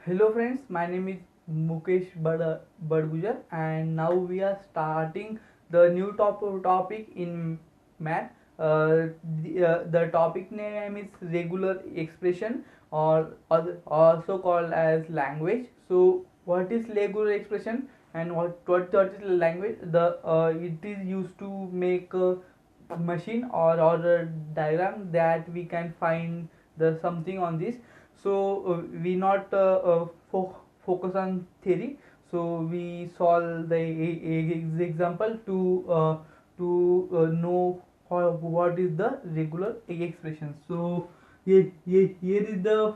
Hello friends, my name is Mukesh Badgujar and now we are starting the new topic in math. The topic name is regular expression or also called as language. So what is regular expression and what is language? It is used to make a machine or a diagram that we can find the something on this. So we not focus on theory, so we solve the example to know what is the regular expression. So here is the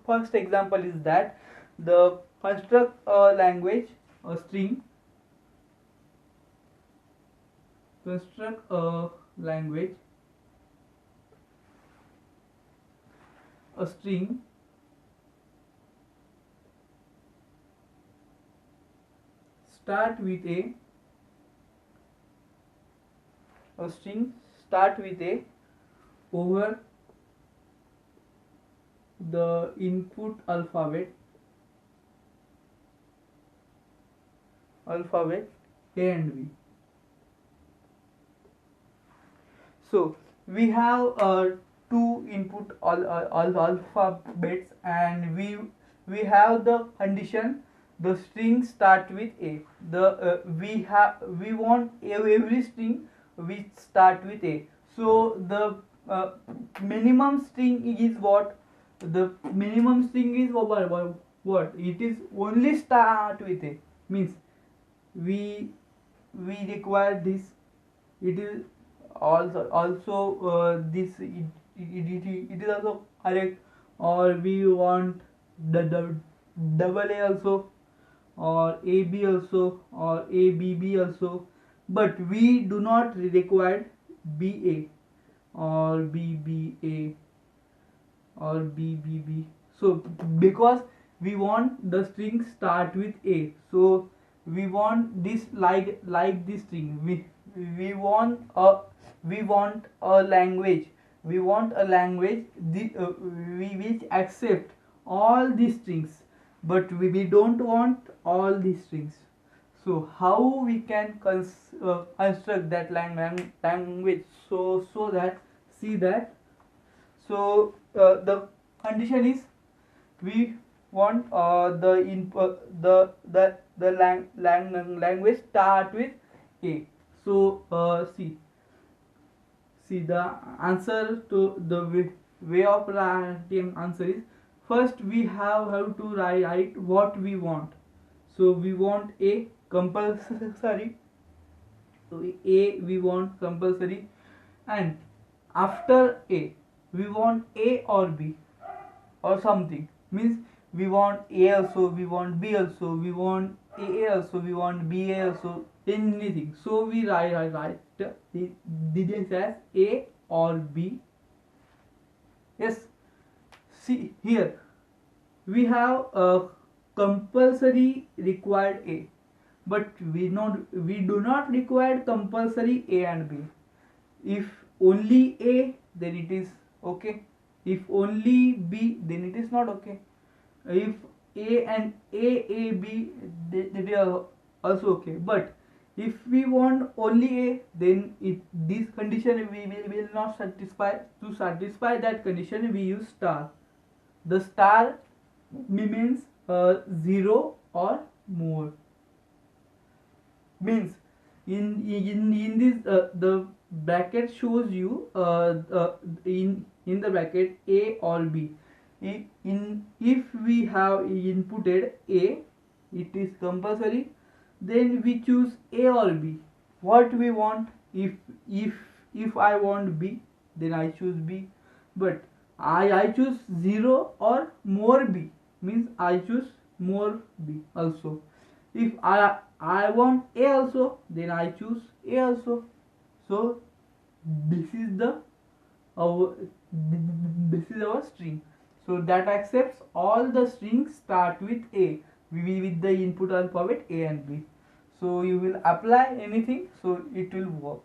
first example is that the construct a language, a string, construct a language, a string start with a string start with a over the input alphabet A and B. So we have two input all alphabets, and we have the condition the string start with A. The we want every string which start with A. So the minimum string is what? The minimum string is what? It is only start with A, means we require this. It is also this it is also correct, or we want the double A also, or AB also, or ABB also, but we do not require BA or BBA or BBB. So because we want the string start with A, so we want this like this string. We want a language. We want a language we which accept all these strings, but we don't want all these strings. So how we can construct that language? So that, see that. So the condition is we want the input language start with A. So see the answer to the way of writing answer is, first we have to write what we want. So we want A compulsory. So A we want compulsory, and after A we want A or B or something, means we want A also, we want B also, we want AA also, we want BA also, anything. So we write this as A or B. Yes, see here we have a compulsory required A, but we do not require compulsory A and B. If only A, then it is okay. If only B, then it is not okay. If A and AAB, they are also okay. But if we want only A, then this condition we will not satisfy. To satisfy that condition, we use star. The star means 0 or more. Means in this the bracket shows you in the bracket A or B. If we have inputted A, it is compulsory, then we choose A or B. What we want? If I want B, then I choose B. But I choose 0 or more B, means I choose more B also. If I want A also, then I choose A also. So this is our our string. So that accepts all the strings start with A, with the input alphabet A and B. So you will apply anything, so it will work.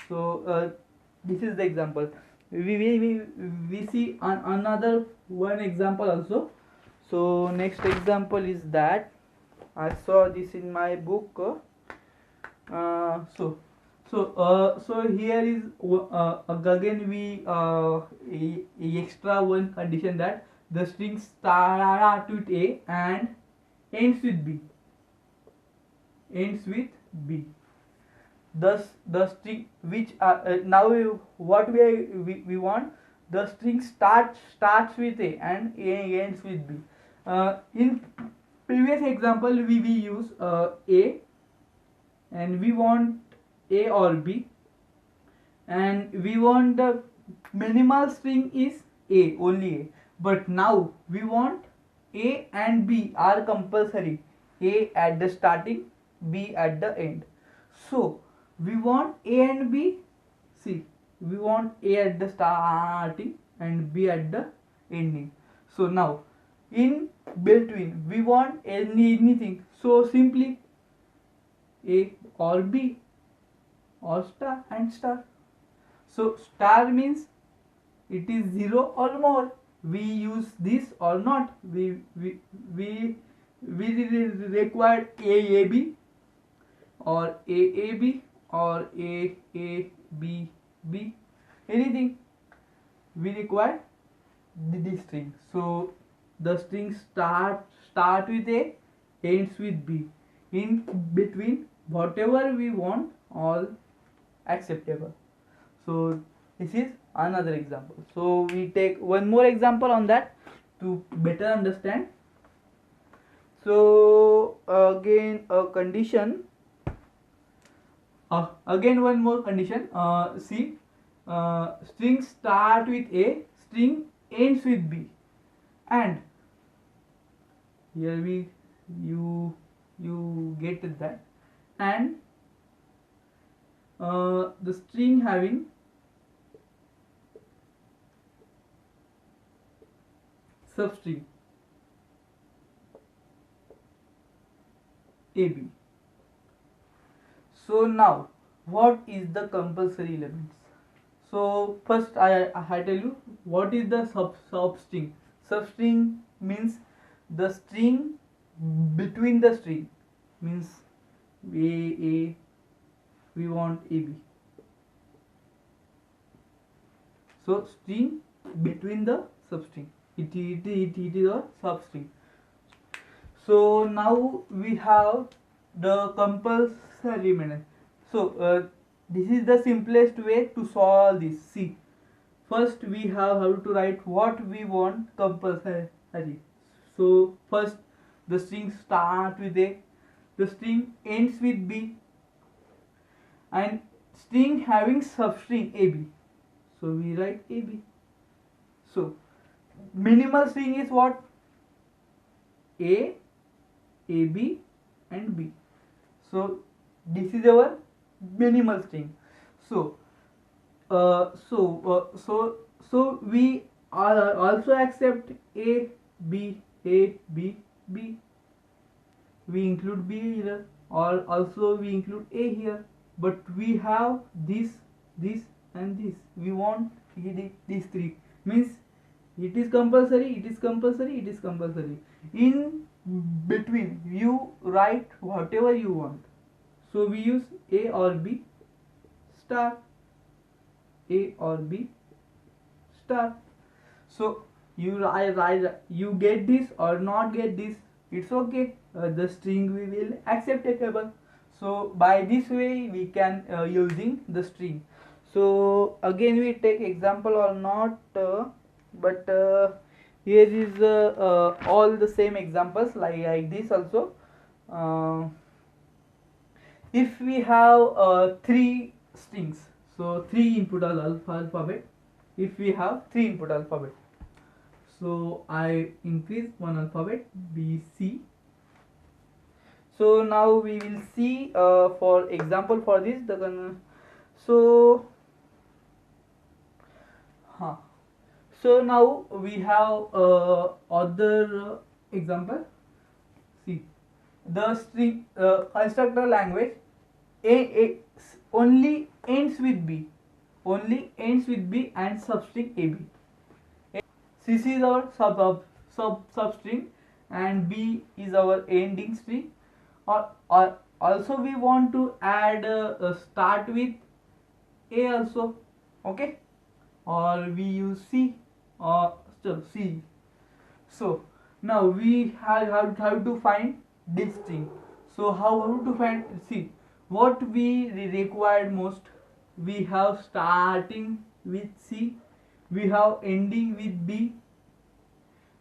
So this is the example. We see another one example also. So next example is that I saw this in my book. So here is again we extra one condition that the string start with A and ends with B. Ends with B. Thus the string which now what we want, the string starts with A and ends with B. In previous example we use A, and we want A or B, and we want the minimal string is A, only A, but now we want A and B are compulsory, A at the starting, B at the end. So we want A and B, see, we want A at the starting and B at the ending. So now in between we want anything, so simply A or B or star and star. So star means it is 0 or more. We use this or not. We require AAB or AAB or AABB, anything. We require this string. So the string start with A, ends with B. In between, whatever we want, all acceptable. So this is another example. So we take one more example on that to better understand. So again a condition, again one more condition. See, string start with A, string ends with B, and here you get that, and the string having substring AB. So now what is the compulsory elements? So first I tell you what is the substring. Substring means the string between the string, means A we want AB. So string between the substring, it is a substring. So now we have the compulsory element. So this is the simplest way to solve this. See, first we have to write what we want compulsory. So first the string start with A, the string ends with B, and string having substring AB. So we write AB. So minimal string is what? A, AB and B. So this is our minimal string. So so we are also accept A, B, A, B, B. We include B here, or also we include A here, but we have this and this. We want these three, means it is compulsory, it is compulsory, it is compulsory. In between you write whatever you want. So we use A or B star, A or B star. So you write, you get this or not get this, it's okay. The string we will acceptable. So by this way we can using the string. So again we take example or not, but here is all the same examples like this also. If we have three strings, so three input alphabet. If we have three input alphabet, so I increase one alphabet B, C. So now we will see for example for this so so now we have other example. See, the string constructor language a only ends with B, only ends with B and substring AB. This is our substring, and B is our ending string, or also we want to add start with A also, okay, or we use C, or so C. So now we have to find this string. So how to find, see what we required most. We have starting with C, we have ending with B,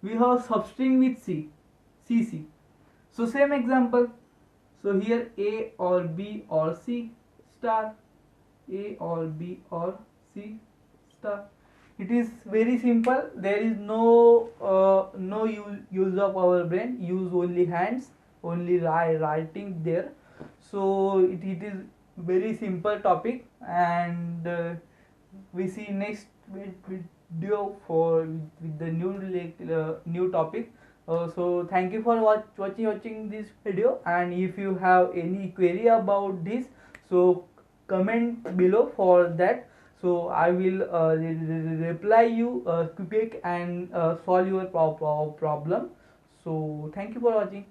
we have substring with CC. So same example. So here A or B or C star, A or B or C star. It is very simple. There is no use of our brain. Use only hands, only writing there. So it is very simple topic, and we see next video for with the new topic. So thank you for watching this video, and if you have any query about this, so comment below for that. So I will reply you quick and solve your problem. So thank you for watching.